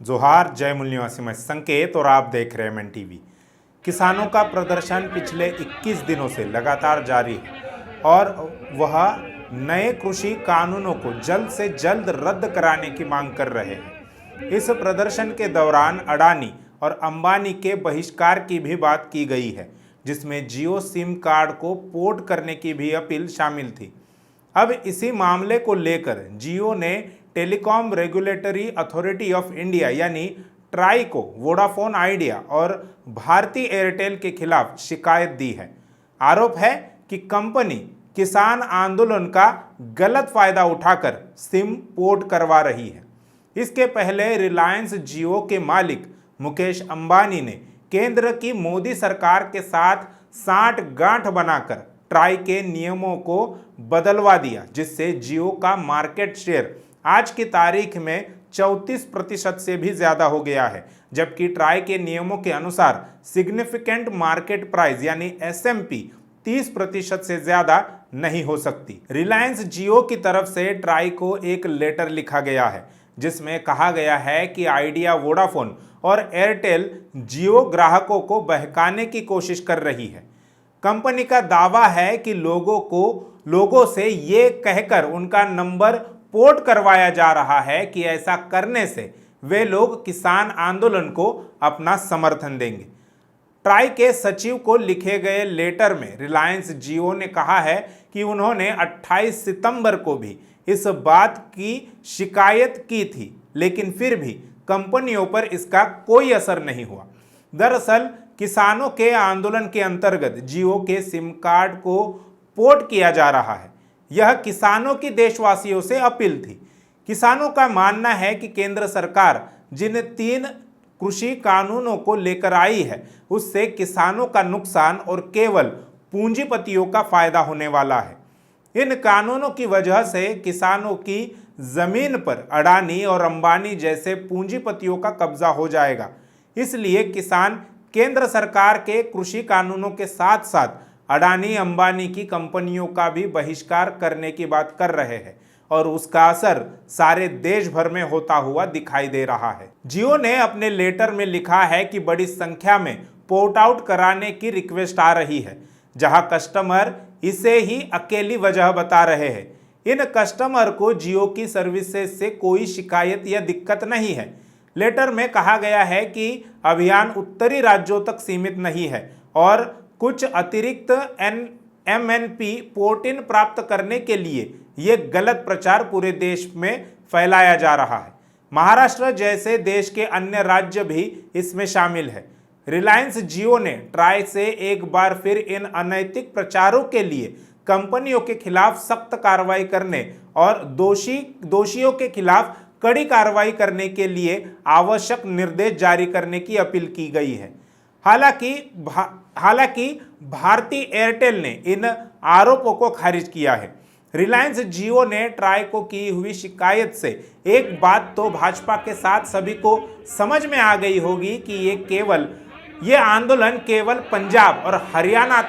जोहार, जय मूल निवासी, मैं संकेत और आप देख रहे हैं एमएन टीवी। किसानों का प्रदर्शन पिछले 21 दिनों से लगातार जारी है और वह नए कृषि कानूनों को जल्द से जल्द रद्द कराने की मांग कर रहे हैं। इस प्रदर्शन के दौरान अडानी और अंबानी के बहिष्कार की भी बात की गई है, जिसमें जियो सिम कार्ड को पोर्ट करने की भी अपील शामिल थी। अब इसी मामले को लेकर जियो ने telecom regulatory authority of India यानी ट्राई को वोडाफोन आइडिया और भारती एयरटेल के खिलाफ शिकायत दी है। आरोप है कि कंपनी किसान आंदोलन का गलत फायदा उठाकर सिम पोर्ट करवा रही है। इसके पहले रिलायंस जियो के मालिक मुकेश अंबानी ने केंद्र की मोदी सरकार के साथ साठगांठ बनाकर ट्राई के नियमों को बदलवा दिया, जिससे जियो का मार्केट शेयर आज की तारीख में 34% से भी ज्यादा हो गया है, जबकि ट्राई के नियमों के अनुसार सिग्निफिकेंट मार्केट प्राइस यानी एसएमपी 30% से ज्यादा नहीं हो सकती। रिलायंस जियो की तरफ से ट्राई को एक लेटर लिखा गया है, जिसमें कहा गया है कि आइडिया, वोडाफोन और एयरटेल जियो ग्राहकों को बहकाने की कोशिश कर रही है। कंपनी का दावा है कि लोगों से ये कहकर उनका नंबर पोर्ट करवाया जा रहा है कि ऐसा करने से वे लोग किसान आंदोलन को अपना समर्थन देंगे। ट्राई के सचिव को लिखे गए लेटर में रिलायंस जियो ने कहा है कि उन्होंने 28 सितंबर को भी इस बात की शिकायत की थी, लेकिन फिर भी कंपनियों पर इसका कोई असर नहीं हुआ। दरअसल किसानों के आंदोलन के अंतर्गत जियो के सिम कार्ड को पोर्ट किया जा रहा है। यह किसानों की देशवासियों से अपील थी। किसानों का मानना है कि केंद्र सरकार जिन 3 कृषि कानूनों को लेकर आई है, उससे किसानों का नुकसान और केवल पूंजीपतियों का फायदा होने वाला है। इन कानूनों की वजह से किसानों की जमीन पर अडानी और अंबानी जैसे पूंजीपतियों का कब्जा हो जाएगा। इसलिए किसान केंद्र सरकार के कृषि कानूनों के साथ साथ अडानी अंबानी की कंपनियों का भी बहिष्कार करने की बात कर रहे हैं और उसका असर सारे देश भर में होता हुआ दिखाई दे रहा है। जियो ने अपने लेटर में लिखा है कि बड़ी संख्या में पोर्ट आउट कराने की रिक्वेस्ट आ रही है, जहां कस्टमर इसे ही अकेली वजह बता रहे हैं। इन कस्टमर को जियो की सर्विसेज से कोई शिकायत या दिक्कत नहीं है। लेटर में कहा गया है कि अभियान उत्तरी राज्यों तक सीमित नहीं है और कुछ अतिरिक्त एमएनपी पोर्ट इन प्राप्त करने के लिए ये गलत प्रचार पूरे देश में फैलाया जा रहा है। महाराष्ट्र जैसे देश के अन्य राज्य भी इसमें शामिल है। रिलायंस जियो ने ट्राई से एक बार फिर इन अनैतिक प्रचारों के लिए कंपनियों के खिलाफ सख्त कार्रवाई करने और दोषियों के खिलाफ कड़ी कार्रवाई करने के लिए आवश्यक निर्देश जारी करने की अपील की गई है। हालांकि भारती एयरटेल ने इन आरोपों को खारिज किया है। रिलायंस जियो ने ट्राई को की हुई शिकायत से एक बात तो भाजपा के साथ सभी को समझ में आ गई होगी कि ये आंदोलन केवल पंजाब और हरियाणा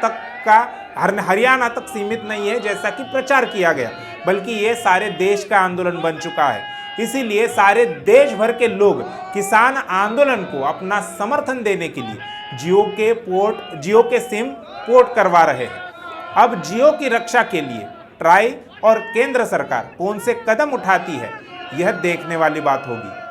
तक सीमित नहीं है, जैसा कि प्रचार किया गया, बल्कि ये सारे देश का आंदोलन बन चुका है। इसीलिए सारे देश भर के लोग किसान आंदोलन को अपना समर्थन देने के लिए जियो के सिम पोर्ट करवा रहे हैं। अब जियो की रक्षा के लिए ट्राई और केंद्र सरकार कौन से कदम उठाती है, यह देखने वाली बात होगी।